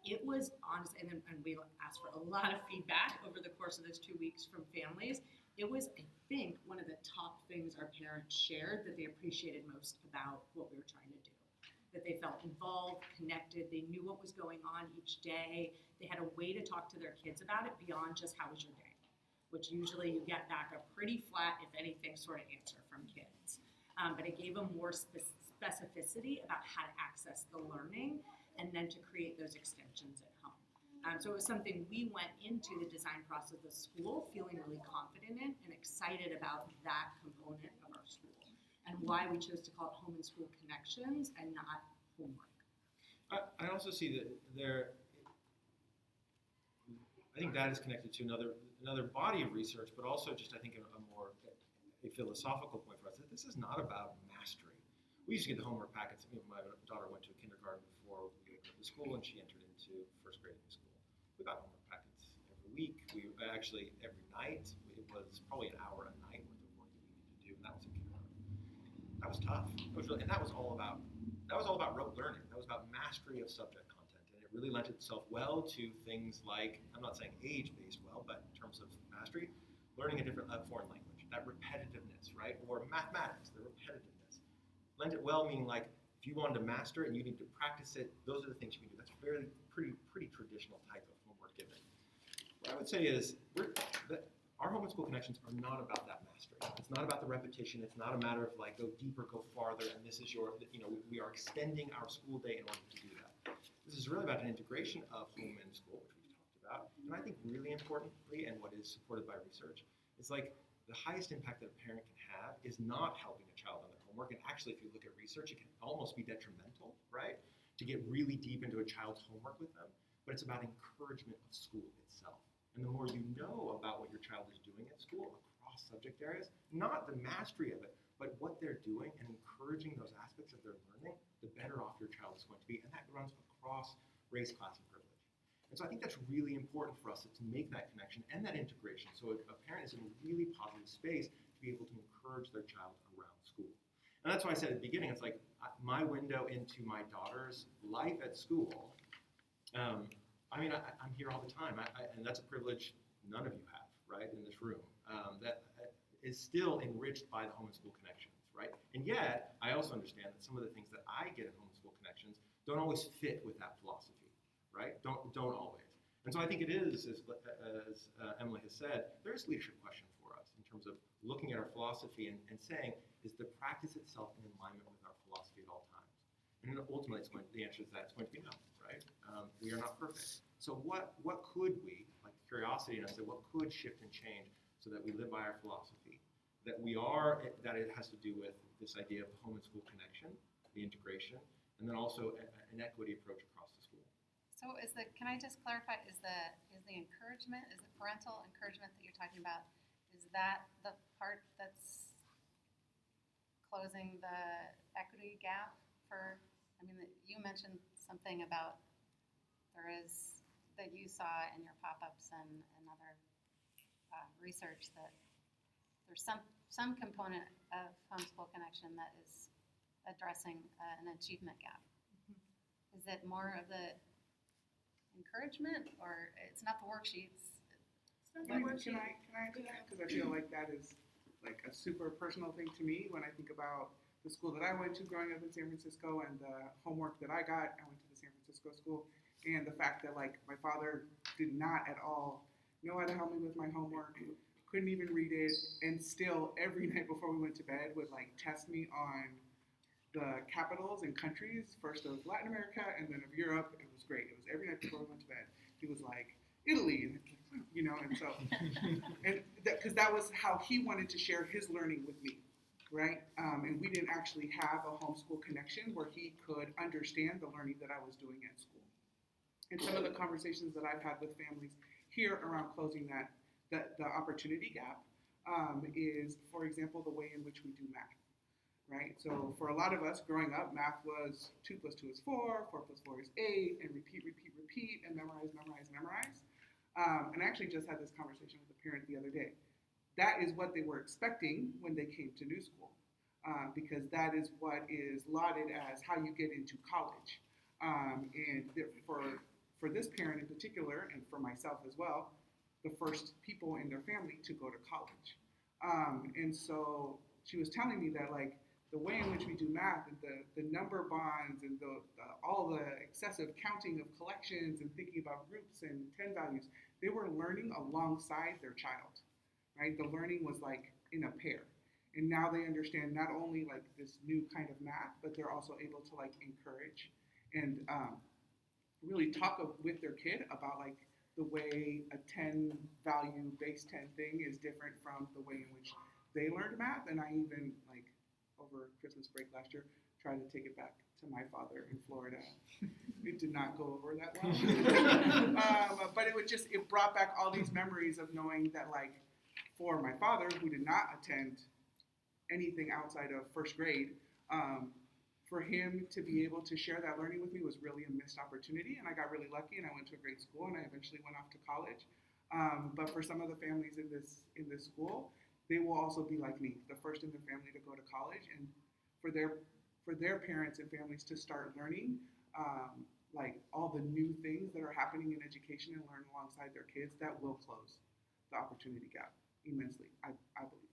It was honest, and we asked for a lot of feedback over the course of those 2 weeks from families. It was, I think, one of the top things our parents shared that they appreciated most about what we were trying to do. That they felt involved, connected, they knew what was going on each day. They had a way to talk to their kids about it beyond just how was your day, which usually you get back a pretty flat, if anything, sort of answer from kids. But it gave them more specificity about how to access the learning and then to create those extensions at home. So it was something we went into the design process of the school feeling really confident in and excited about that component of our school, and why we chose to call it Home and School Connections and not homework. I also see that I think that is connected to another body of research, but also just I think a philosophical point for us, that this is not about mastery. We used to get the homework packets. My daughter went to a kindergarten before we went to school, and she entered into first grade in school. We got homework packets every week. We actually every night. It was probably an hour a night worth of work that we needed to do, and that was in kindergarten. That was tough. And that was all about rote learning. That was about mastery of subject content, and it really lent itself well to things like, I'm not saying age-based well, but in terms of mastery, learning a different foreign language, that repetitiveness, right? Or mathematics, the repetitiveness. Lent it well, meaning like if you wanted to master it and you need to practice it, those are the things you can do. That's pretty traditional type of homework giving. What I would say is that our home and school connections are not about that mastery. It's not about the repetition. It's not a matter of like go deeper, go farther, and this is we are extending our school day in order to do that. This is really about an integration of home and school, which we've talked about. And I think really importantly, and what is supported by research, is like the highest impact that a parent can have is not helping a child on their homework. And actually, if you look at research, it can almost be detrimental, right? To get really deep into a child's homework with them. But it's about encouragement of school itself. And the more you know about what your child is doing at school across subject areas, not the mastery of it, but what they're doing and encouraging those aspects of their learning, the better off your child is going to be. And that runs across race, class, and privilege. And so I think that's really important for us to make that connection and that integration. So a parent is in a really positive space to be able to encourage their child around school. And that's why I said at the beginning, it's like my window into my daughter's life at school. I mean, I'm here all the time, and that's a privilege none of you have, right, in this room, that is still enriched by the home and school connections, right? And yet, I also understand that some of the things that I get in home and school connections don't always fit with that philosophy, right? Don't always. And so I think it is, as Emily has said, there's a leadership question for us in terms of looking at our philosophy and saying, is the practice itself in alignment with our philosophy at all times? And ultimately, the answer to that is going to be no, right? We are not perfect. So what could we, like curiosity, and I said, what could shift and change so that we live by our philosophy? That it has to do with this idea of the home and school connection, the integration, and then also an equity approach across the school. So can I just clarify, is the encouragement, is the parental encouragement that you're talking about, is that the part that's closing the equity gap for, I mean, you mentioned something about that you saw in your pop-ups and other research that there's some component of homeschool connection that is addressing an achievement gap. Is it more of the encouragement, or it's not the worksheets? Can I do that? Because I feel like that is like a super personal thing to me when I think about the school that I went to growing up in San Francisco and the homework that I got. I went to the San Francisco school, and the fact that like my father did not at all know how to help me with my homework, couldn't even read it, and still every night before we went to bed would like test me on the capitals and countries, first of Latin America and then of Europe. It was great. It was every night before we went to bed. He was like, Italy, and so, and because that was how he wanted to share his learning with me, right? And we didn't actually have a homeschool connection where he could understand the learning that I was doing at school. And some of the conversations that I've had with families here around closing the opportunity gap is, for example, the way in which we do math. Right? So for a lot of us growing up, math was 2 + 2 is 4, 4 + 4 is 8, and repeat, and memorize. And I actually just had this conversation with a parent the other day. That is what they were expecting when they came to New School, because that is what is lauded as how you get into college. And for this parent in particular, and for myself as well, the first people in their family to go to college. And so she was telling me that like, the way in which we do math and the number bonds and all the excessive counting of collections and thinking about groups and 10 values, they were learning alongside their child, right? The learning was like in a pair. And now they understand not only like this new kind of math, but they're also able to like encourage and really talk with their kid about like the way a 10 value base 10 thing is different from the way in which they learned math. And I even like, over Christmas break last year, tried to take it back to my father in Florida. It did not go over that well. But it brought back all these memories of knowing that like, for my father, who did not attend anything outside of first grade, for him to be able to share that learning with me was really a missed opportunity. And I got really lucky and I went to a great school and I eventually went off to college. But for some of the families in this school, they will also be like me, the first in their family to go to college, and for their parents and families to start learning like all the new things that are happening in education and learn alongside their kids, that will close the opportunity gap immensely, I believe.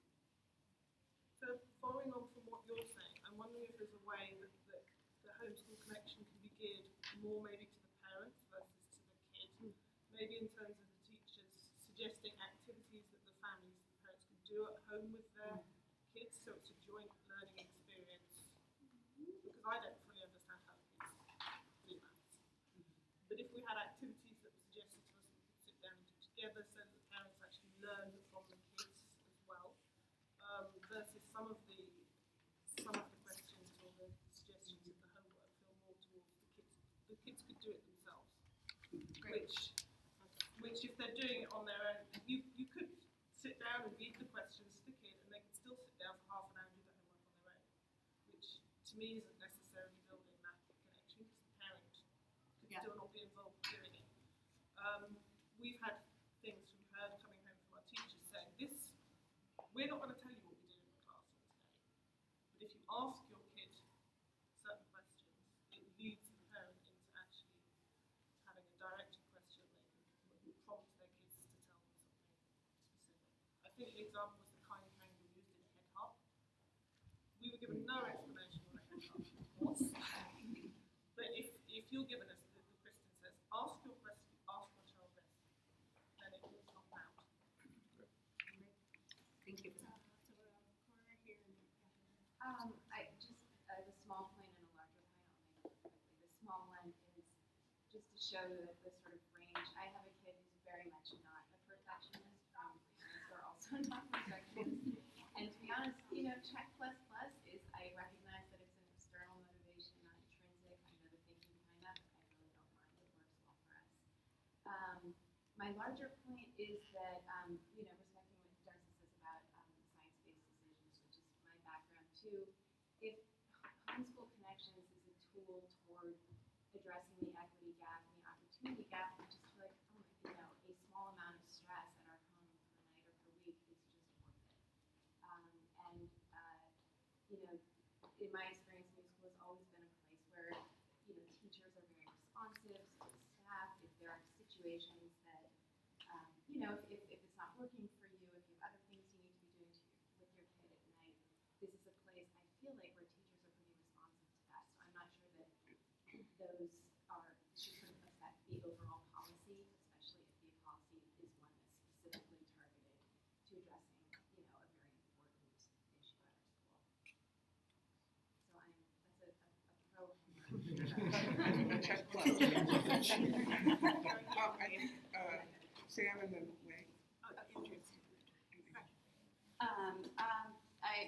So following on from what you're saying, I'm wondering if there's a way that the homeschool connection can be geared more maybe to the parents versus to the kids, maybe in terms of the teachers suggesting activities that the families, the parents can do at home with their kids, so it's a joint learning experience. Because I don't fully understand how kids do maths. But if we had activities that were suggested to us that we could sit down and do together so that the parents actually learn from the kids as well, versus some of the questions or the suggestions of the homework feel more towards the kids. The kids could do it themselves. Which if they're doing it on their own, you could sit down and read the questions to the kid and they could still sit down for half an hour and do the homework on their own. Which to me isn't necessarily building that connection because the parent could still not be involved in doing it. We've had things from her coming home from our teachers saying, we're not going to tell you what we did in the classroom today. But if you ask example was the kind kangaroo used in a head hop. We were given no explanation what a head hop was. But if you're given us, the Kristen says, ask your question, ask your child this, then it will come out. Thank you for that. I have a small point and a larger point. I'll make it quickly. The small one is just to show the sort of range. I have a kid who's very much not a perfectionist. Parents are also not perfectionists. And to be honest, check plus plus is, I recognize that it's an external motivation, not intrinsic. I know the thinking behind that, but I really don't mind. It works well for us. My larger point is that, respecting what Darcy says about science-based decisions, which is my background too, if homeschool connections is a tool toward addressing the equity gap and the opportunity gap, I just feel like, a small amount of stress at our home per night or per week is just worth it. In my experience, new school has always been a place where, teachers are very responsive to staff. If there are situations that, if it's not working for you, if you have other things you need to be doing with your kid at night, this is a place I feel like where teachers are pretty responsive to that. So I'm not sure that those should sort of affect the overall policy, especially if the policy is one that's specifically targeted to addressing, a very important issue at our school. So that's a pro. Check plus. Sam and then Wei.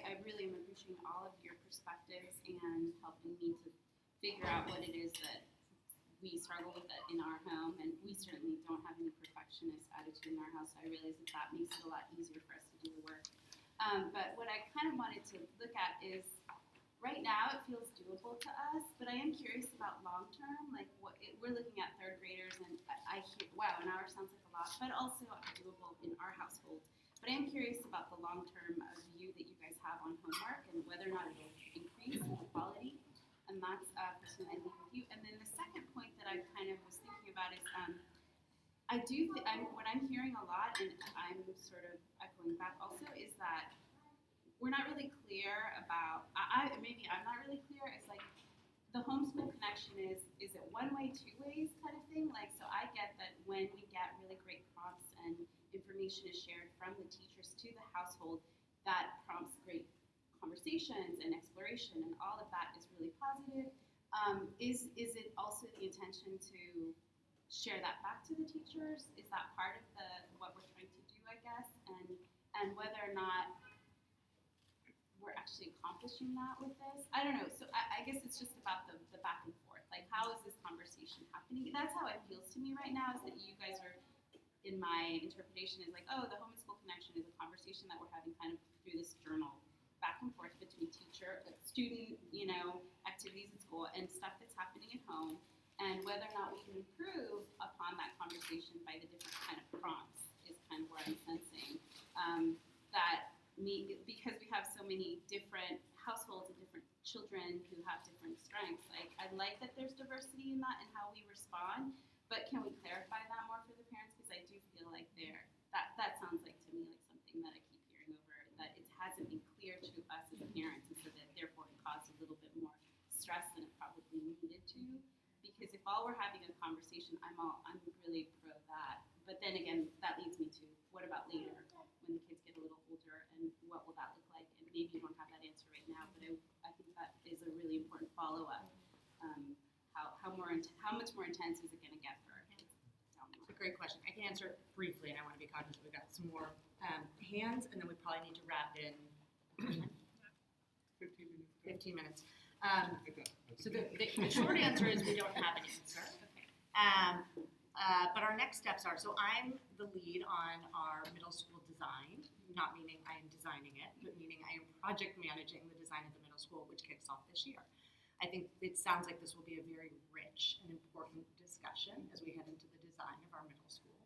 I really am appreciating all of your perspectives and helping me to figure out what it is that we struggle with it in our home, and we certainly don't have any perfectionist attitude in our house, so I realize that makes it a lot easier for us to do the work. But what I kind of wanted to look at is, right now it feels doable to us, but I am curious about long term, like we're looking at third graders, and I hear, wow, an hour sounds like a lot, but also doable in our household. But I am curious about the long term view that you guys have on homework and whether or not it will increase in quality. And that's a question I leave with you. And then the second point that I kind of was thinking about is, what I'm hearing a lot, and I'm sort of echoing back also, is that we're not really clear about, maybe I'm not really clear, it's like the homeschool connection is it one way, two ways kind of thing? Like, so I get that when we get really great prompts and information is shared from the teachers to the household, that prompts great conversations and exploration, and all of that is really positive. Is it also the intention to share that back to the teachers? Is that part of what we're trying to do, I guess? And whether or not we're actually accomplishing that with this? I don't know. So I guess it's just about the back and forth. Like, how is this conversation happening? That's how it feels to me right now, is that you guys are, in my interpretation, is like, oh, the homeschool connection is a conversation that we're having kind of through this journal, back and forth between student, activities at school and stuff that's happening at home, and whether or not we can improve upon that conversation by the different kind of prompts is kind of where I'm sensing because we have so many different households and different children who have different strengths. Like, I like that there's diversity in that and how we respond, but can we clarify that more for the parents? Because I do feel like that sounds like to me like something that I keep hearing over, that it hasn't been clear to us as parents, and so that therefore it caused a little bit more stress than it probably needed to. Because if all we're having a conversation, I'm really pro that. But then again, that leads me to, what about later when the kids get a little older, and what will that look like? And maybe you don't have that answer right now, but I think that is a really important follow-up. How much more intense is it going to get for our kids down the line? It's a great question. I can answer it briefly, and I want to be cognizant we've got some more hands, and then we probably need to wrap in 15 minutes. So the short answer is we don't have an answer. But our next steps are, so I'm the lead on our middle school design, not meaning I am designing it, but meaning I am project managing the design of the middle school, which kicks off this year. I think it sounds like this will be a very rich and important discussion as we head into the design of our middle school.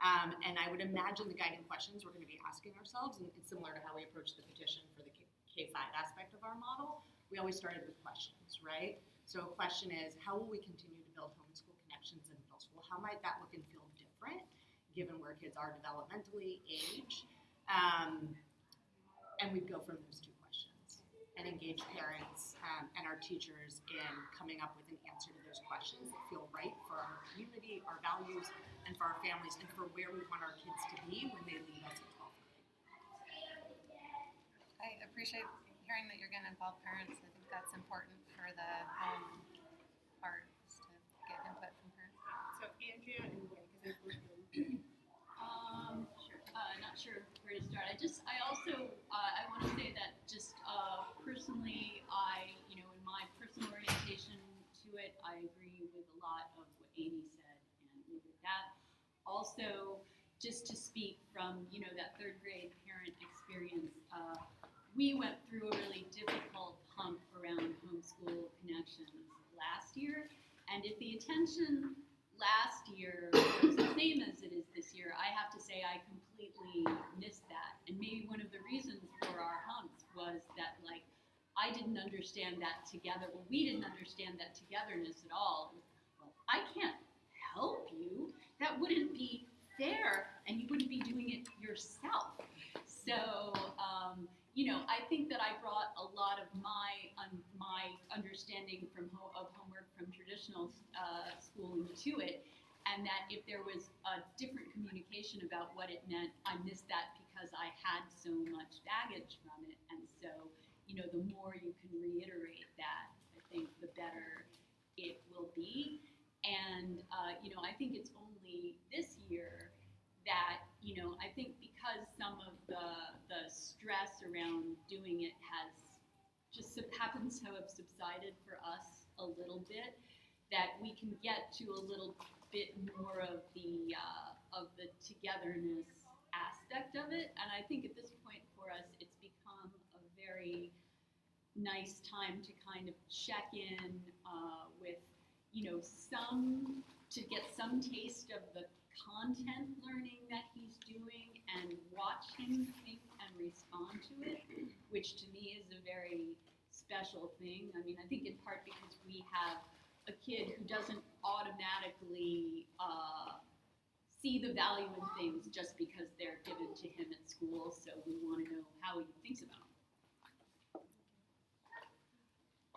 And I would imagine the guiding questions we're going to be asking ourselves, and it's similar to how we approached the petition for the K-5 aspect of our model. We always started with questions, right? So a question is, how will we continue to build homeschool connections in middle school? How might that look and feel different, given where kids are developmentally, age? And we'd go from those two questions and engage parents and our teachers in coming up with an answer to those questions that feel right for our community, our values, and for our families, and for where we want our kids to be when they leave us at 12th grade. I appreciate hearing that you're going to involve parents. I think that's important for the home part, is to get input from parents. So Andrea and Wade, because they're both Sure. Not sure where to start. I also want to say that just personally, in my personal orientation to it, I agree with a lot of what Amy said and leave it at that. Also, just to speak from, that third grade parent experience, we went through a really difficult hump around homeschool connections last year, and if the attention last year was the same as it is this year, I have to say I completely missed that. And maybe one of the reasons for our humps was that, I didn't understand that together. Well, we didn't understand that togetherness at all. Well, I can't help you. That wouldn't be fair, and you wouldn't be doing it yourself. So, I think that I brought a lot of my understanding of homework from traditional schooling to it, and that if there was a different communication about what it meant, I missed that because I had so much baggage from it. And so, the more you can reiterate that, I think the better it will be. And, I think it's only this year that, I think because some of the stress around doing it happens to have subsided for us a little bit, that we can get to a little bit more of the togetherness aspect of it. And I think at this point for us, it's become a very nice time to kind of check in with, to get some taste of the content learning that he's doing and watch him think and respond to it, which to me is a very special thing. I mean, I think in part because we have a kid who doesn't automatically see the value in things just because they're given to him at school, so we want to know how he thinks about them.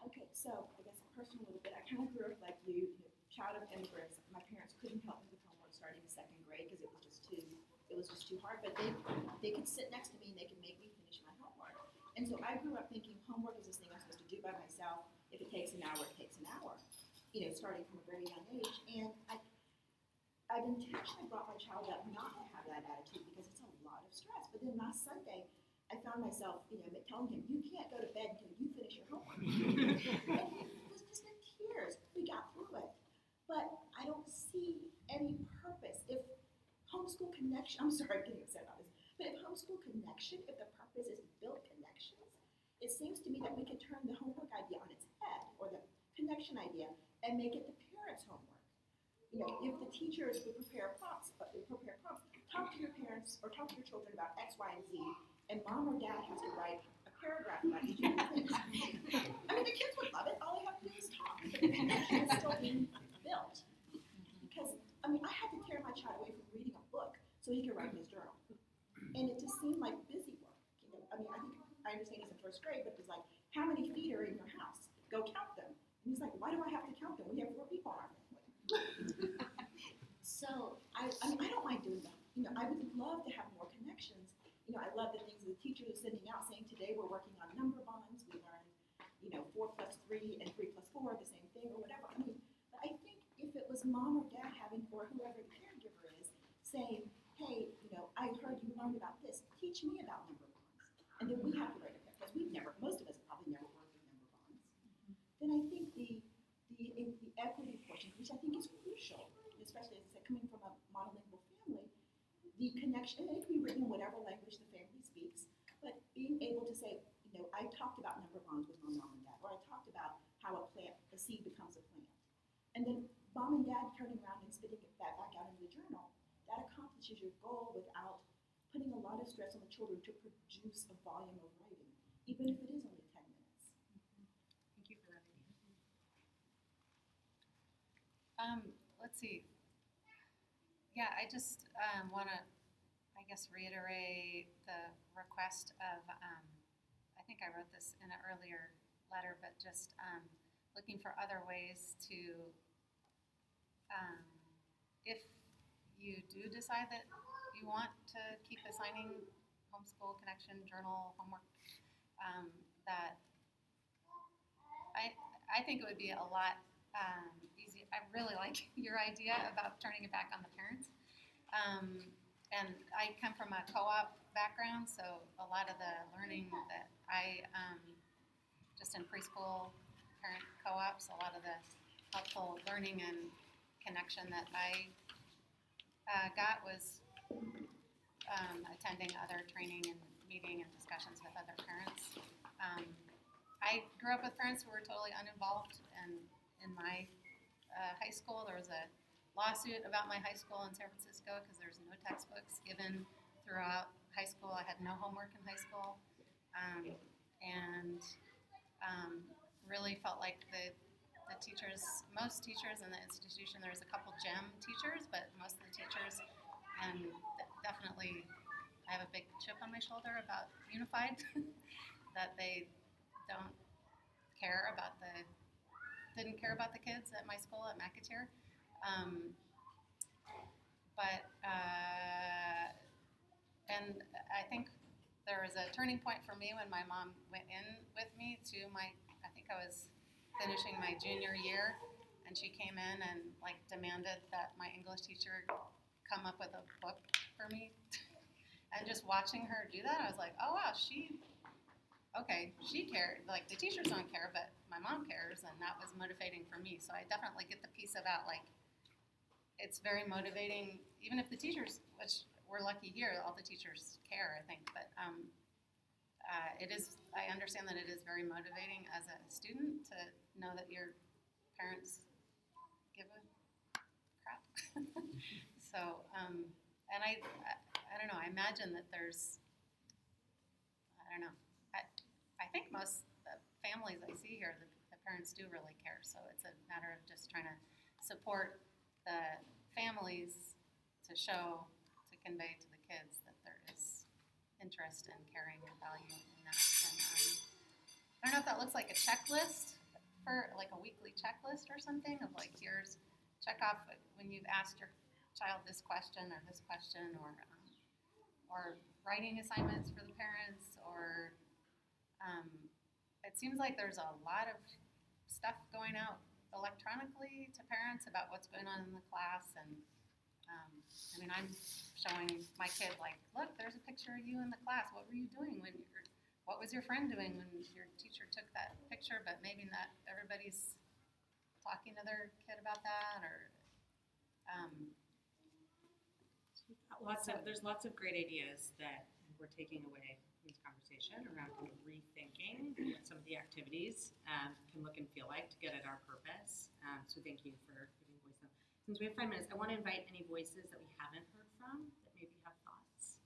Okay, so I guess personal a little bit. I kind of grew up like you, child of immigrants. My parents couldn't help me with homework starting in second grade because it was just too hard. But they could sit next to me and they could make me finish my homework. And so I grew up thinking homework is this thing I'm supposed to do by myself. If it takes an hour, it takes an hour. Starting from a very young age. And I've intentionally brought my child up not to have that attitude because it's a lot of stress. But then last Sunday, I found myself, telling him, you can't go to bed until you finish your homework. And he was just in tears. We got through it. But I don't see any purpose. If homeschool connection, I'm sorry, I'm getting upset about this, but if homeschool connection, if the purpose is to build connections, it seems to me that we can turn the homework idea on its head, or the connection idea, and make it the parents' homework. If the teachers would prepare prompts, talk to your parents or talk to your children about X, Y, and Z, and mom or dad has to write a paragraph about each of the things. I mean, the kids would love it. All they have to do is talk. But the connection is still being built. Because, I had to tear my child away from reading a book so he could write in his journal. And it just seemed like busy work. I understand he's in first grade, but it was like, how many feet are in your house? Go count them. And he's like, why do I have to count them? We have 4 people in our family. So, I don't mind doing that. I would love to have more connections. I love the things the teachers are sending out saying today we're working on number bonds. We learned, 4 plus 3 and 3 plus 4 are the same thing or whatever. But I think if it was mom or dad having, or whoever the caregiver is, saying, hey, I heard you learned about this. Teach me about number bonds. And then we have to write a paper because most of us probably never worked with number bonds. Then I think the equity portion, which I think is crucial, especially as I said, coming from a monolingual family, the connection, and it can be written in whatever language the family speaks, but being able to say, I talked about number bonds with my mom and dad, or I talked about how a seed becomes a plant. And then mom and dad turning around and spitting it back out into the journal, that accomplishes your goal without putting a lot of stress on the children to produce a volume of writing, even if it is only 10 minutes. Thank you for that idea. Let's see. Yeah, I just I guess, reiterate the request of, I think I wrote this in an earlier letter, but just looking for other ways to, if you do decide that you want to keep assigning homeschool connection journal homework, that I think it would be a lot easier. I really like your idea about turning it back on the parents. And I come from a co-op background, so a lot of the learning that I, just in preschool parent co-ops, a lot of the helpful learning and connection that I got was attending other training and meeting and discussions with other parents. I grew up with parents who were totally uninvolved, and in my high school there was a lawsuit about my high school in San Francisco because there's no textbooks given throughout high school. I had no homework in high school, and really felt like the teachers, most teachers in the institution, there was a couple gem teachers, but most of the teachers, and definitely I have a big chip on my shoulder about Unified, that they don't care about didn't care about the kids at my school at McAteer. And I think there was a turning point for me when my mom went in with me to I think I was finishing my junior year, and she came in and like demanded that my English teacher come up with a book for me. And just watching her do that, I was like, oh wow, she cared. Like the teachers don't care, but my mom cares, and that was motivating for me. So I definitely get the piece about like, it's very motivating, even if the teachers, which we're lucky here, all the teachers care, I think, but it is, I understand that it is very motivating as a student to know that your parents give a crap. So, and I don't know, I imagine that there's, I don't know, I think most families I see here, the parents do really care, so it's a matter of just trying to support the families to convey to the kids that there is interest and caring and value in that. And I don't know if that looks like a checklist for like a weekly checklist or something of like, here's check off when you've asked your child this question, or writing assignments for the parents, or it seems like there's a lot of stuff going out electronically to parents about what's going on in the class, and I mean, I'm showing my kid like, look, there's a picture of you in the class. What were you doing what was your friend doing when your teacher took that picture? But maybe not everybody's talking to their kid about that, or there's lots of great ideas that we're taking away from this conversation around kind of rethinking what some of the activities can look and feel like to get at our purpose. So thank you for giving voice to them. Since we have 5 minutes, I want to invite any voices that we haven't heard from that maybe have thoughts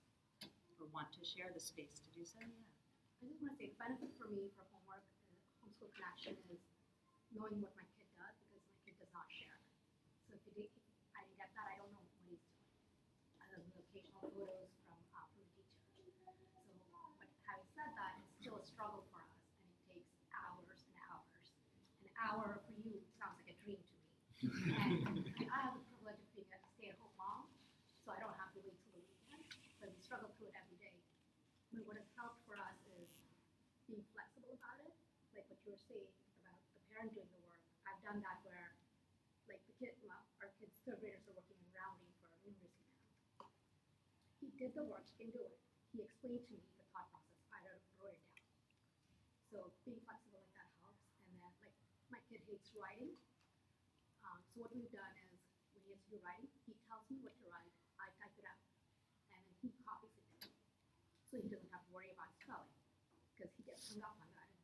or want to share the space to do so. Yeah. I just want to say the benefit for me for homework and homeschool connection is knowing what my kid does, because my kid does not share. So if I didn't get that, I don't know what he's doing. Other than the occasional photos from the teacher. So, but having said that, it's still a struggle for us, and it takes hours and hours. An hour for you sounds like a dream to me. And I have the privilege of being a stay-at-home mom, so I don't have to wait till the weekend, but we struggle through it every day. But what has helped for us is being flexible about it, like what you were saying about the parent doing the work. I've done that where, like our kids' 3rd graders are working in rounding for numeracy now. He did the work, he can do it. He explained to me the thought process. I wrote it down. So being flexible like that helps. And then, like, my kid hates writing. So what we've done is, when he has to do writing, he tells me what to write, I type it out, and then he copies it down. So he doesn't have to worry about spelling, because he gets hung up on that. And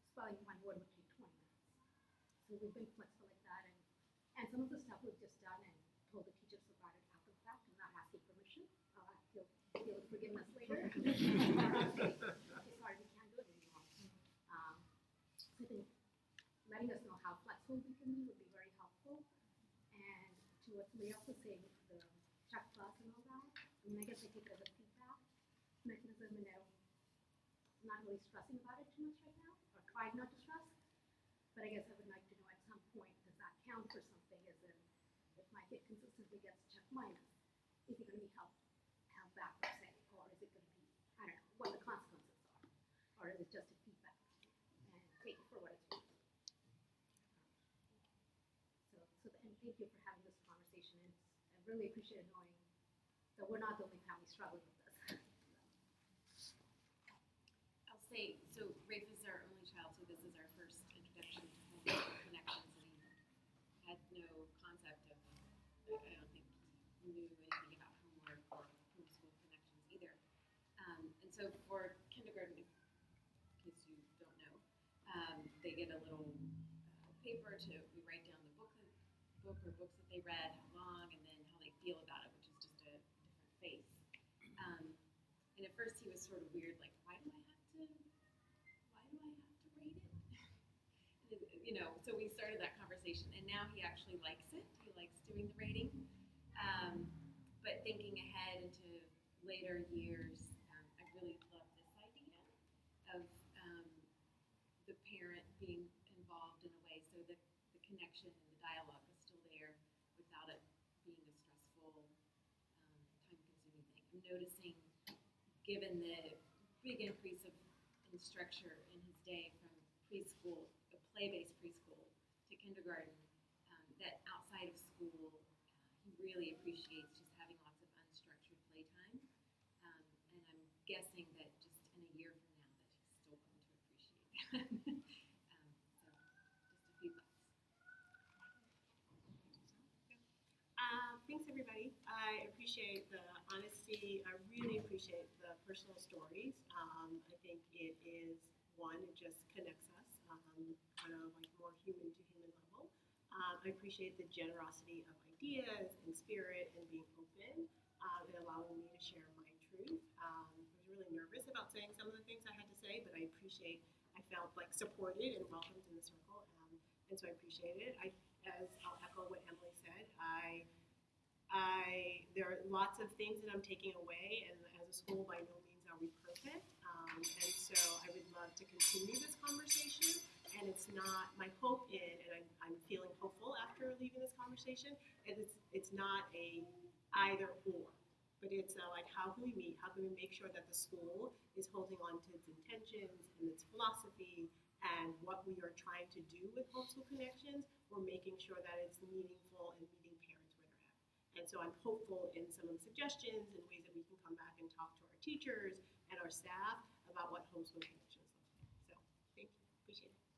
spelling one word would take 20 minutes. So we've been flexible like that, and some of the stuff we've just done and told the teachers about it after the fact and not asking permission. He'll forgive us later. Okay, sorry, we can't do it anymore. So I think letting us know how flexible we can be would be very helpful. And to what somebody else was saying with the Check Plus and all that, I I guess I take it as a feedback mechanism, and I'm not really stressing about it too much right now, or trying not to stress. But I guess I would like to know at some point, does that count for something? As in, if my kid consistently gets check minus, is it going to be held back per se, or is it going to be, I don't know, what the consequences are, or is it just a feedback and take it for what it's worth? And thank you for having this conversation, and I really appreciate knowing that we're not the only family struggling with this. I'll say, so Rafe is our only child, so this is our first introduction to homeschool connections, and he had no concept of, I don't think he knew anything about homework or homeschool connections either. And so for kindergarten, in case you don't know, they get a little paper we write down the book or books that they read, how long, and then how they feel about it, which is just a different face. And at first he was sort of weird, like, why do I have to rate it? You know, so we started that conversation, and now he actually likes it. He likes doing the rating. But thinking ahead into later years, I really love this idea of the parent being involved in a way so that the connection and the dialogue is still there without it being a stressful, time-consuming thing. I'm noticing, given the big increase in structure in his day from preschool, a play-based preschool, to kindergarten, that outside of school, he really appreciates just having lots of unstructured playtime. And I'm guessing that just in a year from now that he's still going to appreciate that. So just a few thoughts. Thanks, everybody. I appreciate the honesty. I really appreciate the personal stories. I think it is, one, it just connects us on a like more human to human level. I appreciate the generosity of ideas and spirit and being open and allowing me to share my truth. I was really nervous about saying some of the things I had to say, but I felt like supported and welcomed in the circle, and so I appreciate it. I'll echo what Emily said. There are lots of things that I'm taking away, and as a school, by no means are we perfect. And so I would love to continue this conversation. And it's not my hope and I'm feeling hopeful after leaving this conversation. And it's not a either or, but it's like, how can we meet? How can we make sure that the school is holding on to its intentions and its philosophy and what we are trying to do with Homeschool Connections? We're making sure that it's meaningful and meeting parents where they're at. And so I'm hopeful in some of the suggestions and ways that we can come back and talk to our teachers and our staff about what Homeschool Connections looks like. So thank you, appreciate it.